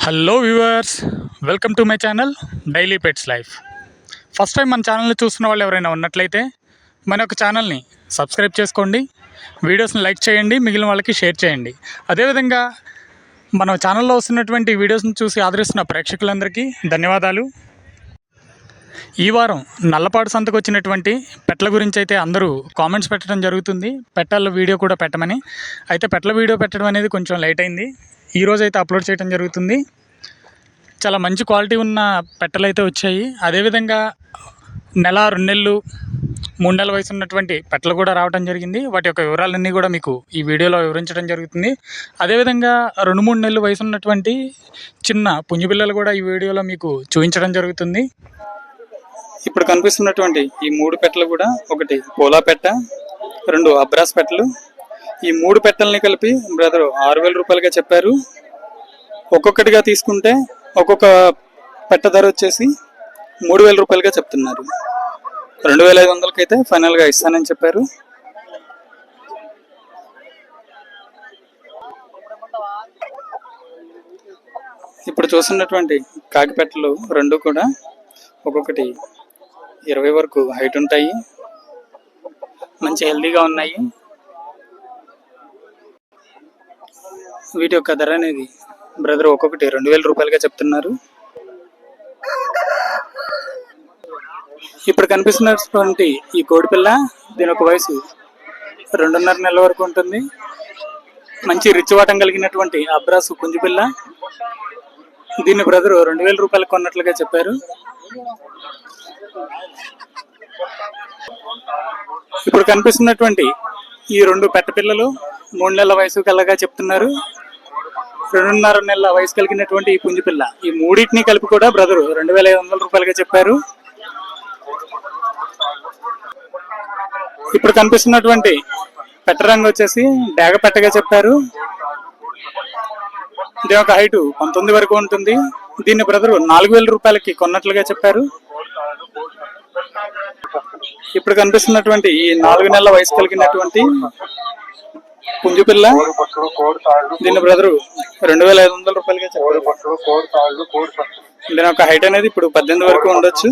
Hello viewers, welcome to my channel daily pets life. First time మన ఛానల్ని చూస్తున్న వాళ్ళు ఎవరైనా ఉన్నట్లయితే మన యొక్క ఛానల్ని సబ్స్క్రైబ్ చేసుకోండి, వీడియోస్ని లైక్ చేయండి, మిగిలిన వాళ్ళకి షేర్ చేయండి. అదేవిధంగా మన ఛానల్లో వస్తున్నటువంటి వీడియోస్ని చూసి ఆదరిస్తున్న ప్రేక్షకులందరికీ ధన్యవాదాలు. ఈ వారం నల్లపాడు సంతకు వచ్చినటువంటి పెట్టల గురించి అయితే అందరూ కామెంట్స్ పెట్టడం జరుగుతుంది, పెట్టల వీడియో కూడా పెట్టమని. అయితే పెట్టల వీడియో పెట్టడం అనేది కొంచెం లేట్ అయింది, ఈరోజు అయితే అప్లోడ్ చేయడం జరుగుతుంది. చాలా మంచి క్వాలిటీ ఉన్న పెట్టలు అయితే వచ్చాయి. అదేవిధంగా నెల 2 నెలలు 3 నెలల వయసు ఉన్నటువంటి పెట్టలు కూడా రావడం జరిగింది. వాటి యొక్క వివరాలన్నీ కూడా మీకు ఈ వీడియోలో వివరించడం జరుగుతుంది. అదేవిధంగా 2-3 నెలలు వయసు ఉన్నటువంటి చిన్న పుంజు పిల్లలు కూడా ఈ వీడియోలో మీకు చూపించడం జరుగుతుంది. ఇప్పుడు కనిపిస్తున్నటువంటి ఈ 3 పెట్టలు కూడా, ఒకటి పోలా పెట్ట, 2 అబ్రాస్ పెట్టలు. ఈ 3 పెట్టల్ని కలిపి బ్రదర్ 6,000 రూపాయలుగా చెప్పారు. ఒక్కొక్కటిగా తీసుకుంటే ఒక్కొక్క పెట్ట ధర వచ్చేసి 3,000 రూపాయలుగా చెప్తున్నారు. 2,500కి అయితే ఫైనల్గా ఇస్తానని చెప్పారు. ఇప్పుడు చూస్తున్నటువంటి కాకి పెట్టలు 2 కూడా ఒక్కొక్కటి 20 వరకు హైట్ ఉంటాయి, మంచి హెల్దీగా ఉన్నాయి. వీటి యొక్క ధర అనేది బ్రదర్ ఒక్కొక్కటి 2,000 రూపాయలుగా చెప్తున్నారు. ఇప్పుడు కనిపిస్తున్నటువంటి ఈ కోడిపిల్ల, దీని ఒక వయసు 2.5 నెలల వరకు ఉంటుంది. మంచి రిచ్వాటం కలిగినటువంటి అబ్రాసు పుంజుపిల్ల. దీన్ని బ్రదర్ 2,000 రూపాయలకు కొన్నట్లుగా చెప్పారు. ఇప్పుడు కనిపిస్తున్నటువంటి ఈ 2 పెట్ట పిల్లలు 3 నెలల వయసు కలగా చెప్తున్నారు. 2.5 నెలల వయసు కలిగినటువంటి ఈ పుంజు పిల్ల, ఈ మూడింటిని కలిపి కూడా బ్రదరు 2,500 రూపాయలుగా చెప్పారు. ఇప్పుడు కనిపిస్తున్నటువంటి పెట్ట రంగు వచ్చేసి డేగ పెట్టగా చెప్పారు. దీని యొక్క హైట్ 19 వరకు ఉంటుంది. దీన్ని బ్రదరు 4,000 రూపాయలకి కొన్నట్లుగా చెప్పారు. ఇప్పుడు కనిపిస్తున్నటువంటి ఈ 4 నెలల వయసు కలిగినటువంటి పుంజు పిల్ల, దీని బ్రదరు 2,500 రూపాయలుగా చెప్పారు. దీని యొక్క హైట్ అనేది ఇప్పుడు 18 వరకు ఉండొచ్చు.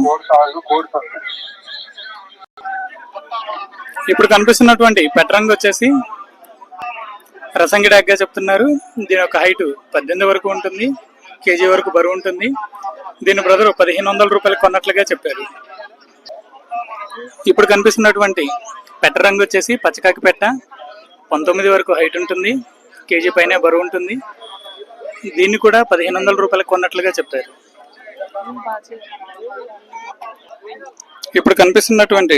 ఇప్పుడు కనిపిస్తున్నటువంటి పెట్ట రంగు వచ్చేసి రసంగి డాగ్గా చెప్తున్నారు. దీని యొక్క హైట్ 18 వరకు ఉంటుంది, కేజీ వరకు బరువు ఉంటుంది. దీని బ్రదరు 1,500 రూపాయలు కొన్నట్లుగా చెప్పారు. ఇప్పుడు కనిపిస్తున్నటువంటి పెట్ట రంగు వచ్చేసి పచ్చకాకి పెట్ట, 19 వరకు హైట్ ఉంటుంది, కేజీ పైన బరువు ఉంటుంది. దీన్ని కూడా 1,500 రూపాయలకు కొన్నట్లుగా చెప్పారు. ఇప్పుడు కనిపిస్తున్నటువంటి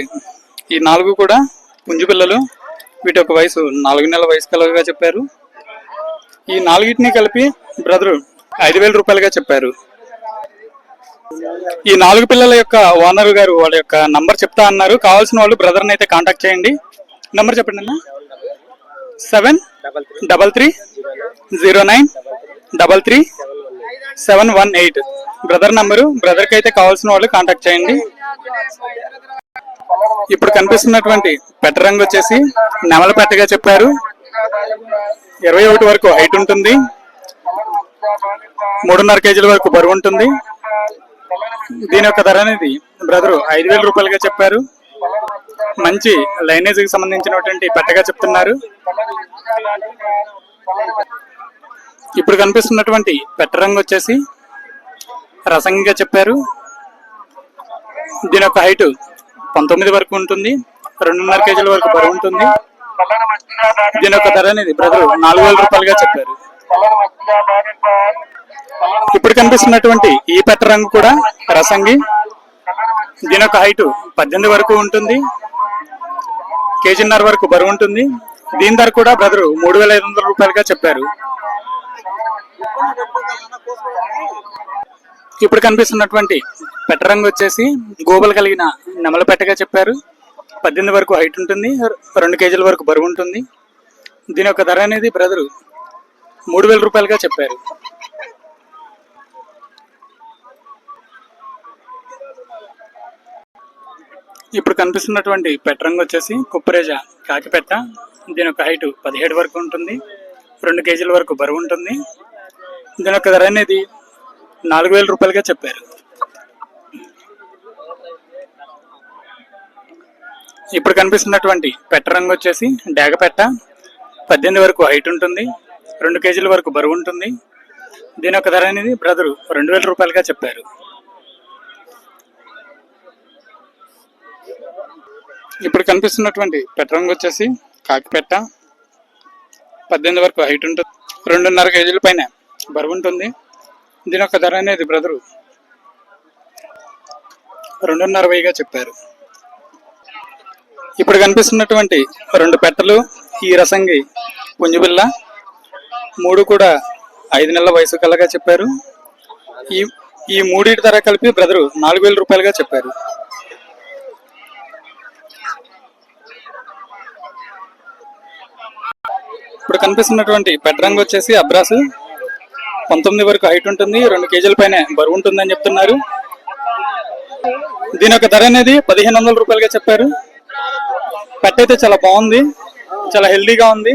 ఈ 4 కూడా పుంజు పిల్లలు. వీటి యొక్క వయసు 4 నెలల వయసు కలగా చెప్పారు. ఈ 4టిని కలిపి బ్రదరు 5,000 రూపాయలుగా చెప్పారు. ఈ 4 పిల్లల యొక్క ఓనర్ గారు వాళ్ళ యొక్క నంబర్ చెప్తా అన్నారు. కావాల్సిన వాళ్ళు బ్రదర్ని అయితే కాంటాక్ట్ చేయండి. నంబర్ చెప్పండి అన్న. 7330933 బ్రదర్ నంబరు. బ్రదర్కి అయితే కావాల్సిన వాళ్ళు కాంటాక్ట్ చేయండి. ఇప్పుడు కనిపిస్తున్నటువంటి పెట్ట రంగు వచ్చేసి నెమల పెట్టగా చెప్పారు. 21 వరకు హైట్ ఉంటుంది, 3.5 కేజీల వరకు బరువు ఉంటుంది. దీని యొక్క ధర అనేది బ్రదరు 5,000 రూపాయలుగా చెప్పారు. మంచి లైనేజ్ కి సంబంధించినటువంటి పెట్టగా చెప్తున్నారు. ఇప్పుడు కనిపిస్తున్నటువంటి పెట్ట రంగు వచ్చేసి రసంగిగా చెప్పారు. దీని యొక్క హైట్ 19 వరకు ఉంటుంది, 2.5 కేజీల వరకు బరువు ఉంటుంది. దీని యొక్క ధర అనేది బ్రదరు 4,000 రూపాయలుగా చెప్పారు. ఇప్పుడు కనిపిస్తున్నటువంటి ఈ పెట్ట రంగు కూడా రసంగి. దీని యొక్క హైట్ 18 వరకు ఉంటుంది, కేజీన్నర వరకు బరువు ఉంటుంది. దీని ధర కూడా బ్రదరు 3,500 రూపాయలుగా చెప్పారు. ఇప్పుడు కనిపిస్తున్నటువంటి పెట్ట రంగు వచ్చేసి గోబలు కలిగిన నెమల పెట్టగా చెప్పారు. 18 వరకు హైట్ ఉంటుంది, 2 కేజీల వరకు బరువు ఉంటుంది. దీని యొక్క ధర అనేది బ్రదరు 3,000 రూపాయలుగా చెప్పారు. ఇప్పుడు కనిపిస్తున్నటువంటి పెట్ట రంగు వచ్చేసి కుప్పరేజ కాకి పెట్ట. దీని యొక్క హైట్ 17 వరకు ఉంటుంది, 2 కేజీల వరకు బరువు ఉంటుంది. దీని యొక్క ధర అనేది 4,000 రూపాయలుగా చెప్పారు. ఇప్పుడు కనిపిస్తున్నటువంటి పెట్ట రంగు వచ్చేసి డేగ పెట్ట. 18 వరకు హైట్ ఉంటుంది, 2 కేజీల వరకు బరువు ఉంటుంది. దీని యొక్క ధర అనేది బ్రదరు 2,000 రూపాయలుగా చెప్పారు. ఇప్పుడు కనిపిస్తున్నటువంటి పెట్ట రంగు వచ్చేసి కాకి పెట్ట. 18 వరకు హైట్ ఉంటుంది, 2.5 కేజీల పైన బరువు ఉంటుంది. దీని యొక్క ధర అనేది బ్రదరు 2.5 చెప్పారు. ఇప్పుడు కనిపిస్తున్నటువంటి 2 పెట్టలు ఈ రసంగి పుంజుబిల్ల, 3 కూడా 5 నెలల వయసు కలగా చెప్పారు. ఈ మూడింటి ధర కలిపి బ్రదరు 4,000 రూపాయలుగా చెప్పారు. ఇప్పుడు కనిపిస్తున్నటువంటి పెట్ట రంగు వచ్చేసి అబ్రాసు. 19 వరకు హైట్ ఉంటుంది, 2 కేజీల పైన బరువు ఉంటుందని చెప్తున్నారు. దీని యొక్క ధర అనేది 1,500 రూపాయలుగా చెప్పారు. పెట్ట అయితే చాలా బాగుంది, చాలా హెల్దీగా ఉంది.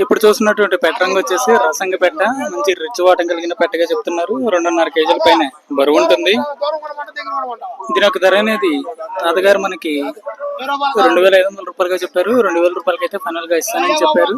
ఇప్పుడు చూస్తున్నటువంటి పెట్ట రంగు వచ్చేసి రసంగి పెట్ట, మంచి రిచ్ వాటం కలిగిన పెట్టగా చెప్తున్నారు. 2.5 కేజీల పైన బరువు ఉంటుంది. దీని యొక్క ధర అనేది తాతగారు మనకి 2,500 రూపాయలుగా చెప్పారు. 2,000 రూపాయలకి అయితే ఫైనల్ గా ఇస్తానని చెప్పారు.